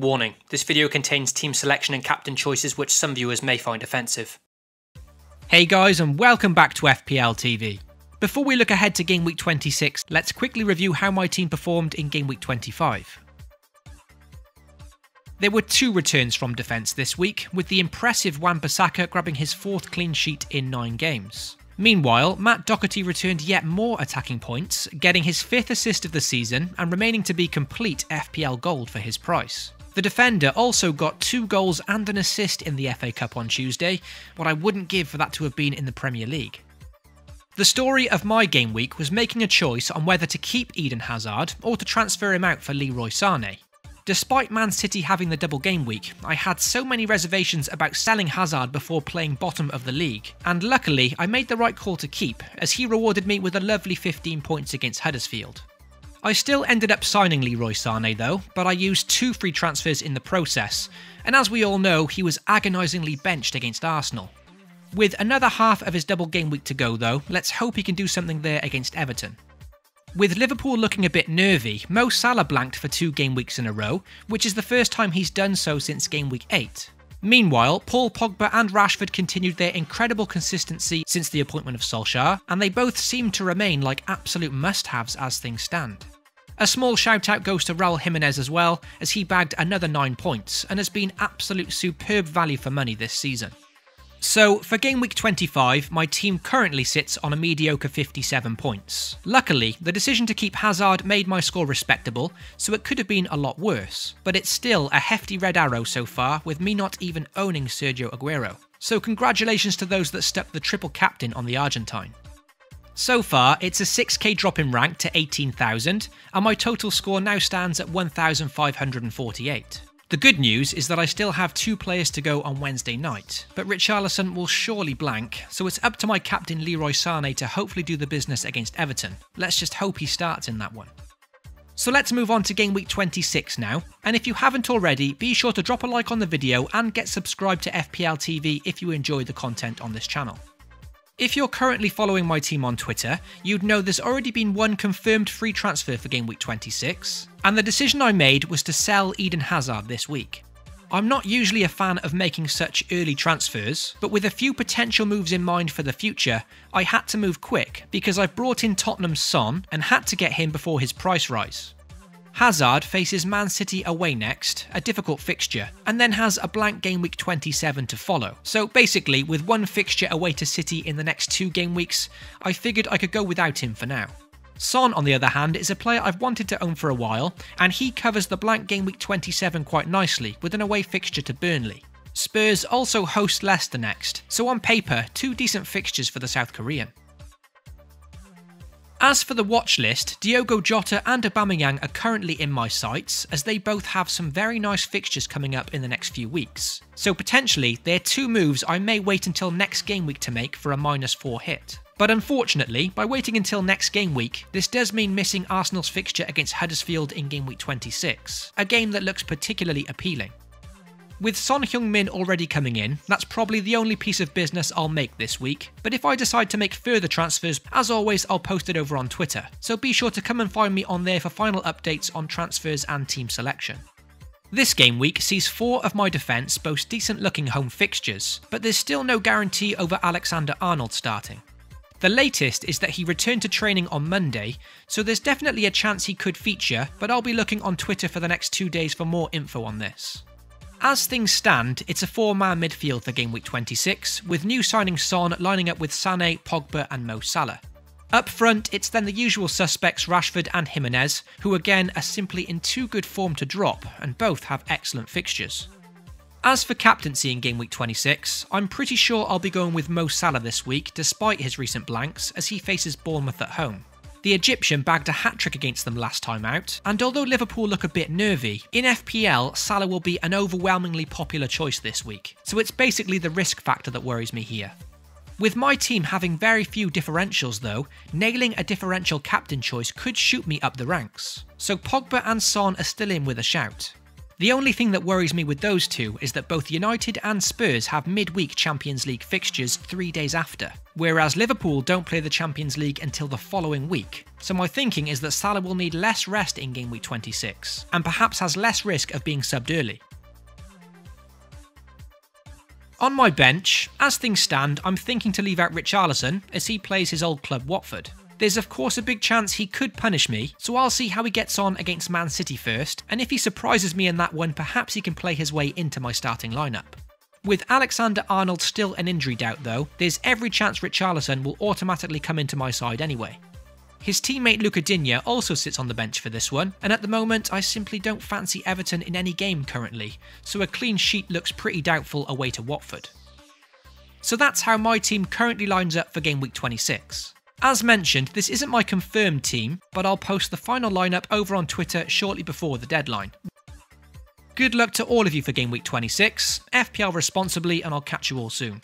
Warning, this video contains team selection and captain choices which some viewers may find offensive. Hey guys, and welcome back to FPL TV. Before we look ahead to Game Week 26, let's quickly review how my team performed in Game Week 25. There were two returns from defence this week, with the impressive Wan-Bissaka grabbing his 4th clean sheet in 9 games. Meanwhile, Matt Doherty returned yet more attacking points, getting his 5th assist of the season and remaining to be complete FPL gold for his price. The defender also got 2 goals and an assist in the FA Cup on Tuesday, what I wouldn't give for that to have been in the Premier League. The story of my game week was making a choice on whether to keep Eden Hazard or to transfer him out for Leroy Sané. Despite Man City having the double game week, I had so many reservations about selling Hazard before playing bottom of the league, and luckily I made the right call to keep, as he rewarded me with a lovely 15 points against Huddersfield. I still ended up signing Leroy Sané though, but I used 2 free transfers in the process, and as we all know, he was agonisingly benched against Arsenal. With another half of his double game week to go though, let's hope he can do something there against Everton. With Liverpool looking a bit nervy, Mo Salah blanked for 2 game weeks in a row, which is the first time he's done so since game week 8. Meanwhile, Paul Pogba and Rashford continued their incredible consistency since the appointment of Solskjaer, and they both seem to remain like absolute must-haves as things stand. A small shout out goes to Raul Jimenez as well, as he bagged another 9 points and has been absolute superb value for money this season. So, for Game Week 25, my team currently sits on a mediocre 57 points. Luckily, the decision to keep Hazard made my score respectable, so it could have been a lot worse, but it's still a hefty red arrow so far, with me not even owning Sergio Aguero. So congratulations to those that stuck the triple captain on the Argentine. So far, it's a 6k drop in rank to 18,000, and my total score now stands at 1,548. The good news is that I still have 2 players to go on Wednesday night, but Richarlison will surely blank, so it's up to my captain Leroy Sané to hopefully do the business against Everton. Let's just hope he starts in that one. So let's move on to Game Week 26 now, and if you haven't already, be sure to drop a like on the video and get subscribed to FPL TV if you enjoy the content on this channel. If you're currently following my team on Twitter, you'd know there's already been 1 confirmed free transfer for Game Week 26, and the decision I made was to sell Eden Hazard this week. I'm not usually a fan of making such early transfers, but with a few potential moves in mind for the future, I had to move quick because I've brought in Tottenham's Son and had to get him before his price rise. Hazard faces Man City away next, a difficult fixture, and then has a blank Game Week 27 to follow. So basically, with 1 fixture away to City in the next 2 game weeks, I figured I could go without him for now. Son, on the other hand, is a player I've wanted to own for a while, and he covers the blank Game Week 27 quite nicely, with an away fixture to Burnley. Spurs also host Leicester next, so on paper, 2 decent fixtures for the South Korean. As for the watch list, Diogo Jota and Aubameyang are currently in my sights, as they both have some very nice fixtures coming up in the next few weeks. So potentially, they're 2 moves I may wait until next game week to make for a -4 hit. But unfortunately, by waiting until next game week, this does mean missing Arsenal's fixture against Huddersfield in Game Week 26, a game that looks particularly appealing. With Son Heung-min already coming in, that's probably the only piece of business I'll make this week, but if I decide to make further transfers, as always I'll post it over on Twitter, so be sure to come and find me on there for final updates on transfers and team selection. This game week sees 4 of my defence boast decent looking home fixtures, but there's still no guarantee over Alexander-Arnold starting. The latest is that he returned to training on Monday, so there's definitely a chance he could feature, but I'll be looking on Twitter for the next 2 days for more info on this. As things stand, it's a 4-man midfield for Game Week 26, with new signing Son lining up with Sané, Pogba and Mo Salah. Up front, it's then the usual suspects Rashford and Jimenez, who again are simply in too good form to drop, and both have excellent fixtures. As for captaincy in Game Week 26, I'm pretty sure I'll be going with Mo Salah this week despite his recent blanks, as he faces Bournemouth at home. The Egyptian bagged a hat-trick against them last time out, and although Liverpool look a bit nervy, in FPL, Salah will be an overwhelmingly popular choice this week, so it's basically the risk factor that worries me here. With my team having very few differentials though, nailing a differential captain choice could shoot me up the ranks, so Pogba and Son are still in with a shout. The only thing that worries me with those two is that both United and Spurs have midweek Champions League fixtures 3 days after, whereas Liverpool don't play the Champions League until the following week. So my thinking is that Salah will need less rest in game week 26, and perhaps has less risk of being subbed early. On my bench, as things stand, I'm thinking to leave out Richarlison as he plays his old club Watford. There's of course a big chance he could punish me, so I'll see how he gets on against Man City first, and if he surprises me in that one, perhaps he can play his way into my starting lineup. With Alexander-Arnold still an injury doubt though, there's every chance Richarlison will automatically come into my side anyway. His teammate Luca Digne also sits on the bench for this one, and at the moment I simply don't fancy Everton in any game currently, so a clean sheet looks pretty doubtful away to Watford. So that's how my team currently lines up for game week 26. As mentioned, this isn't my confirmed team, but I'll post the final lineup over on Twitter shortly before the deadline. Good luck to all of you for game week 26, FPL responsibly, and I'll catch you all soon.